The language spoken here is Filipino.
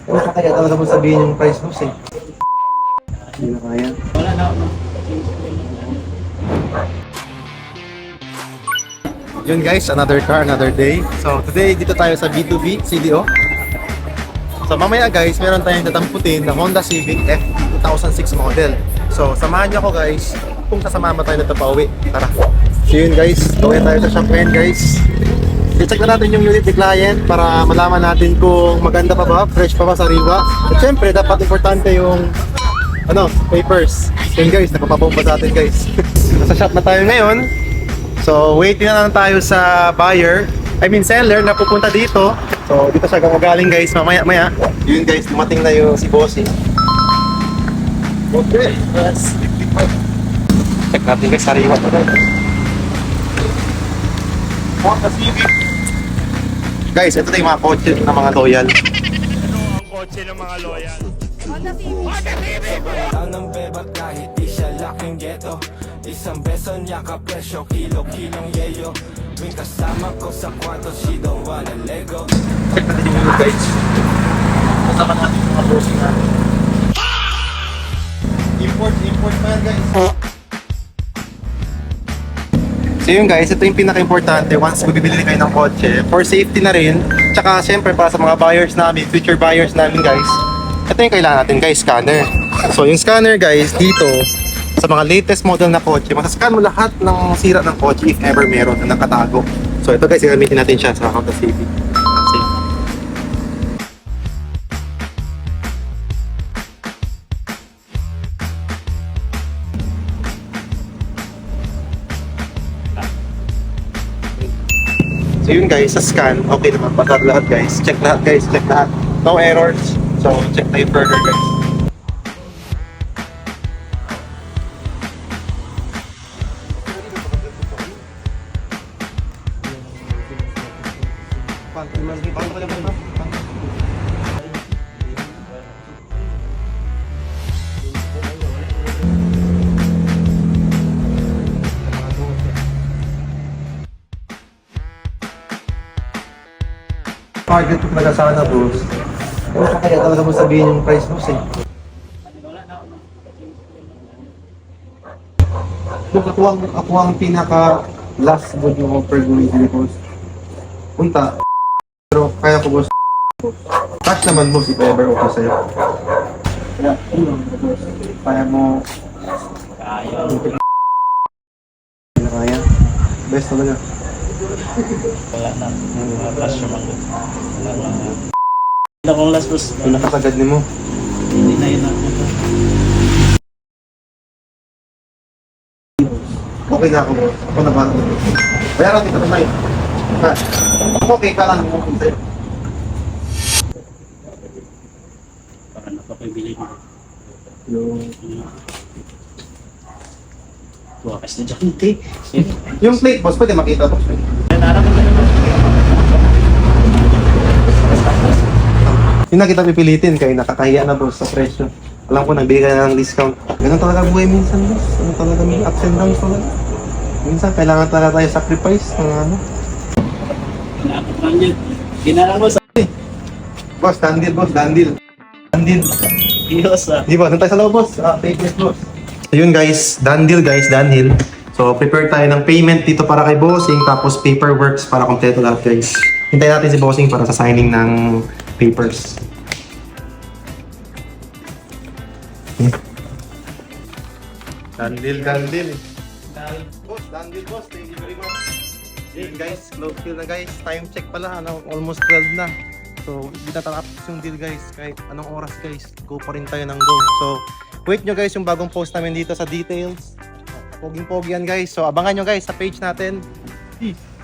Ano pa kaya talaga mo sabihin yung price boss eh? Hindi na kaya. Wala na ako. Yun guys, another car, another day. So today, dito tayo sa B2B, CDO. So mamaya guys, meron tayong tatamputin na Honda Civic F 2006 model. So samahan niyo ako guys, kung sasama tayo na pauwi. Tara. So yun guys, gawin tayo sa shop ngayon guys. I-check na natin yung unit ni client para malaman natin kung maganda pa ba, fresh pa ba sa riwa. At syempre, dapat importante yung papers. Yun guys, nakapabomba sa atin guys. Nasa shop na tayo ngayon. So, waiting na lang tayo sa seller na pupunta dito. So, dito siya gumagaling guys, mamaya-maya. Yun guys, dumating na yung si Bossing. Okay, let's check natin guys, sariwa pa tayo. Guys, ito na yung mga kotse ng mga loyal. Ito ang kotse ng mga loyal. Tanang beba kahit di siya laking ghetto. Isang beso niya ka-presyo, kilo-kilong yeyo. Tuwing kasama ko sa kwarto, she don't wanna lego. Check natin yung unit guys. Kasama natin yung mga Bossing na. Import pa yan guys. So yun guys, ito yung pinaka-importante once bibili kayo ng kotse. For safety na rin. Tsaka syempre para sa mga buyers namin, future buyers namin guys. Ito yung kailangan natin guys, scanner. So yung scanner guys, dito sa mga latest model na kotse, masascan mo lahat ng sira ng kotse if ever meron na nakatago. So ito guys, gagamitin natin siya sa Honda Civic. So yun guys, sa scan, okay naman, pasar lahat guys. Check lahat guys, check lahat. No errors. So check tayo further guys. Target ko talaga sana boss. Ano pa kaya talaga mo sabihin yung price boss eh? Look, ako ang pinaka last good yung offer ko yung boss. Punta. Pero kaya ko boss. Cash naman boss if ever okay sa'yo. Kaya, boss. Kaya mo. Kaya. Hindi na kaya. Best talaga. Wala na. Mga passion ako. Wala na. Hindi akong last boss. Yung nakasagad ni mo. Hindi na yun ako. Okay na ako boss. Ako na ba? Bayaran kita na tayo. Okay ka lang mo kung sa'yo. Para napapabili mo. Yung... Tuwakas na dyan, te. Yung plate boss, pwede makita boss. Narap mo na yun. Yung na kita pipilitin kayo nakakahiya na boss sa presyo. Alam ko nagbigay ka na ng discount. Ganun talaga buhay minsan boss. Ganun talaga may ups and downs talaga. Minsan kailangan talaga tayo sacrifice ng ano. Nakapot lang yun. Ginalang mo sa... Boss, dandil boss, dandil. Dandil. Diyos ah. Di ba? Doon tayo sa loob boss. Paper boss. Ayun guys, dandil guys, dandil. So prepare tayo ng payment dito para kay Bossing. Tapos paperworks para kompleto lahat guys. Hintayin natin si Bossing para sa signing ng papers. Dandil, dandil. Boss, dandil boss. Thank you very much. Ayun guys, close deal na guys. Time check pala, almost 12 na. So, hindi na tapos yung deal guys. Kahit anong oras guys, go pa rin tayo ng go. So, wait nyo guys yung bagong post namin dito sa details. Poging-pogi yan guys. So, abangan nyo guys sa page natin. Peace!